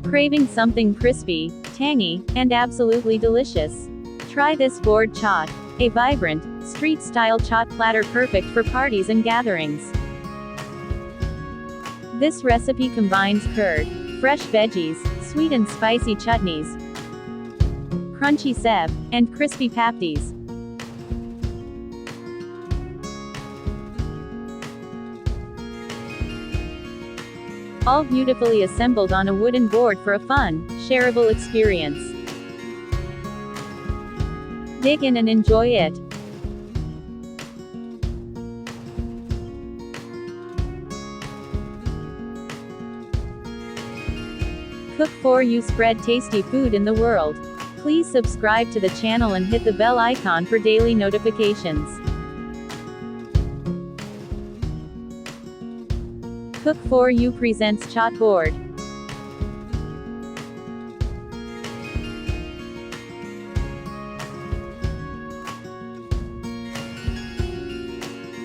Craving something crispy, tangy, and absolutely delicious? Try this board chaat, a vibrant, street-style chaat platter perfect for parties and gatherings. This recipe combines curd, fresh veggies, sweet and spicy chutneys, crunchy seb, and crispy papdis. All beautifully assembled on a wooden board for a fun, shareable experience. Dig in and enjoy it. Cook for you, spread tasty food in the world. Please subscribe to the channel and hit the bell icon for daily notifications. Cook for You presents Chaat Board.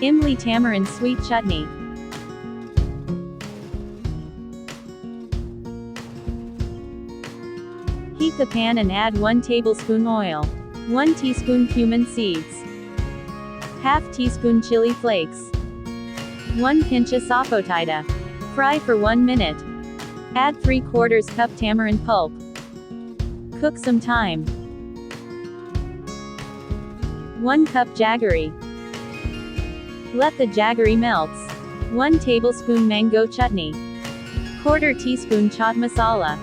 Imli Tamarind Sweet Chutney. Heat the pan and add 1 tablespoon oil, 1 teaspoon cumin seeds, ½ teaspoon chili flakes, 1 pinch of sapotida. Fry for 1 minute. Add 3/4 cup tamarind pulp. Cook some time. 1 cup jaggery. Let the jaggery melts. 1 tablespoon mango chutney. 1/4 teaspoon chaat masala.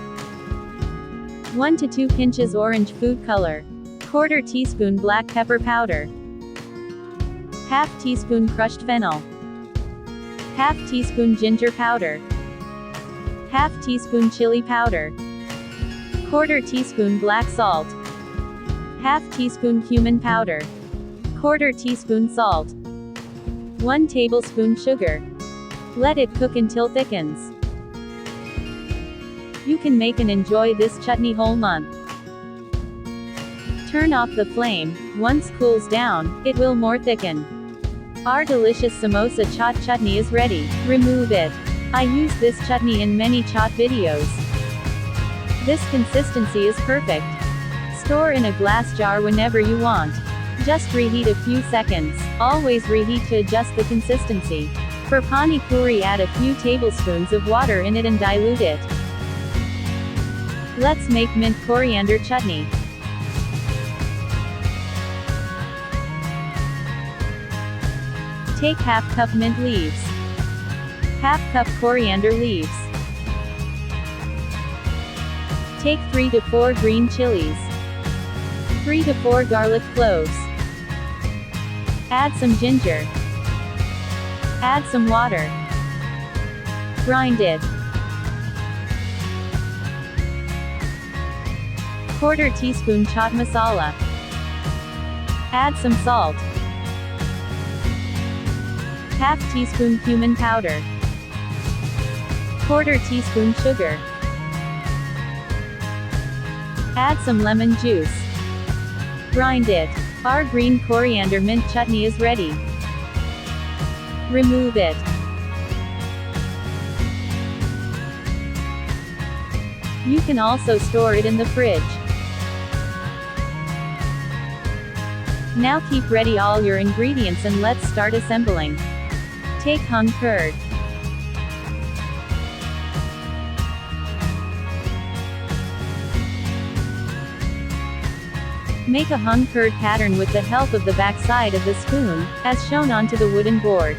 1 to 2 pinches orange food color. 1/4 teaspoon black pepper powder. ½ teaspoon crushed fennel. ½ teaspoon ginger powder. ½ teaspoon chili powder. 1/4 teaspoon black salt. ½ teaspoon cumin powder. 1/4 teaspoon salt. 1 tablespoon sugar. Let it cook until thickens. You can make and enjoy this chutney whole month. Turn off the flame. Once cools down, it will more thicken. Our delicious samosa chaat chutney is ready. Remove it. I use this chutney in many chaat videos. This consistency is perfect. Store in a glass jar whenever you want. Just reheat a few seconds. Always reheat to adjust the consistency. For pani puri, add a few tablespoons of water in it and dilute it. Let's make mint coriander chutney. Take ½ cup mint leaves, ½ cup coriander leaves. Take 3 to 4 green chilies, 3 to 4 garlic cloves. Add some ginger. Add some water. Grind it. 1/4 teaspoon chaat masala. Add some salt. ½ teaspoon cumin powder. 1/4 teaspoon sugar. Add some lemon juice. Grind it. Our green coriander mint chutney is ready. Remove it. You can also store it in the fridge. Now keep ready all your ingredients and let's start assembling. Take Hungcurd. Make a Hungcurd pattern with the help of the backside of the spoon, as shown onto the wooden board.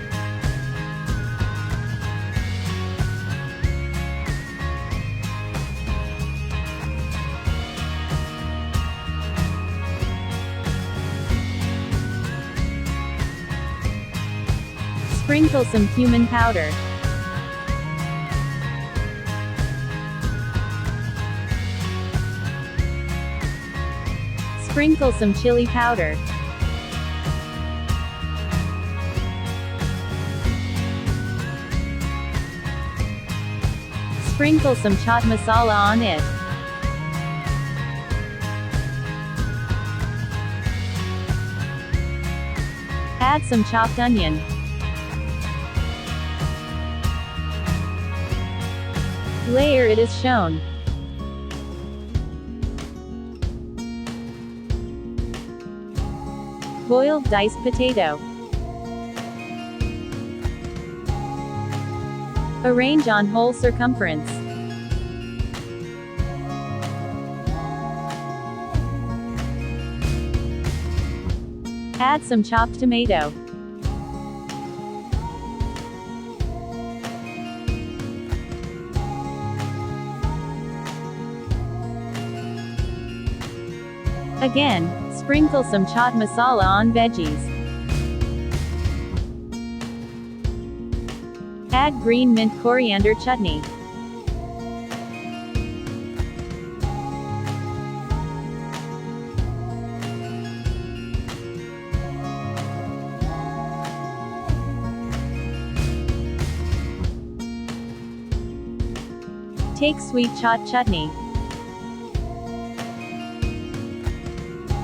Sprinkle some cumin powder. Sprinkle some chili powder. Sprinkle some chaat masala on it. Add some chopped onion. Layer it as shown. Boiled diced potato. Arrange on whole circumference. Add some chopped tomato. Again, sprinkle some chaat masala on veggies. Add green mint coriander chutney. Take sweet chaat chutney.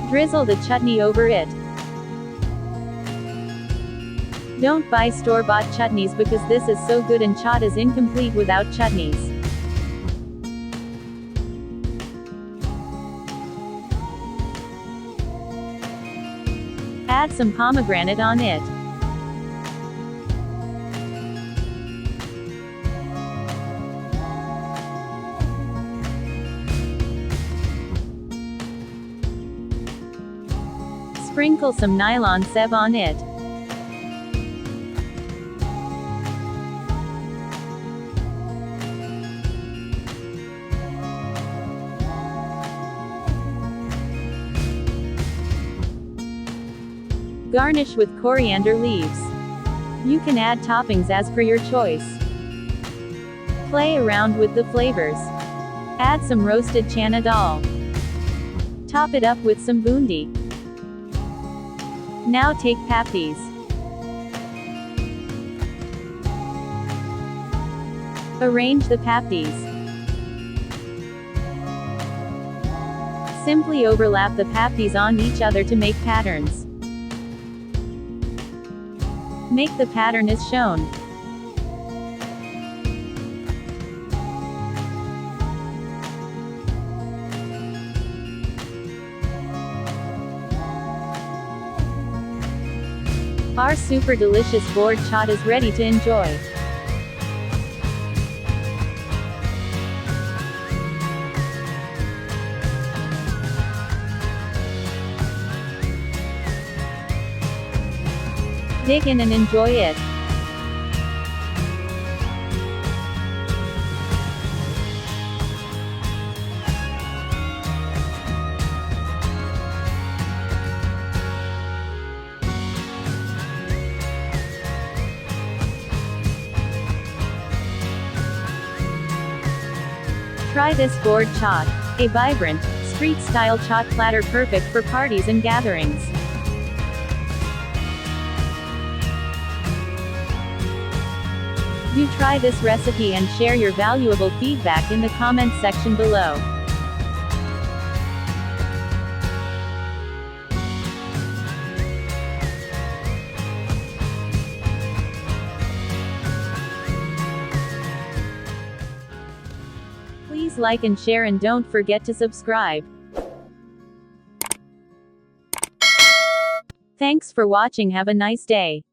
Drizzle the chutney over it. Don't buy store-bought chutneys because this is so good and chaat is incomplete without chutneys. Add some pomegranate on it. Sprinkle some nylon seb on it. Garnish with coriander leaves. You can add toppings as per your choice. Play around with the flavors. Add some roasted chana dal. Top it up with some bundi. Now take papdis. Arrange the papdis. Simply overlap the papdis on each other to make patterns. Make the pattern as shown. Our super delicious board chaat is ready to enjoy. Dig in and enjoy it. Try this board chaat, a vibrant, street-style chaat platter perfect for parties and gatherings. Do try this recipe and share your valuable feedback in the comments section below. Please like and share and don't forget to subscribe. Thanks for watching. Have a nice day.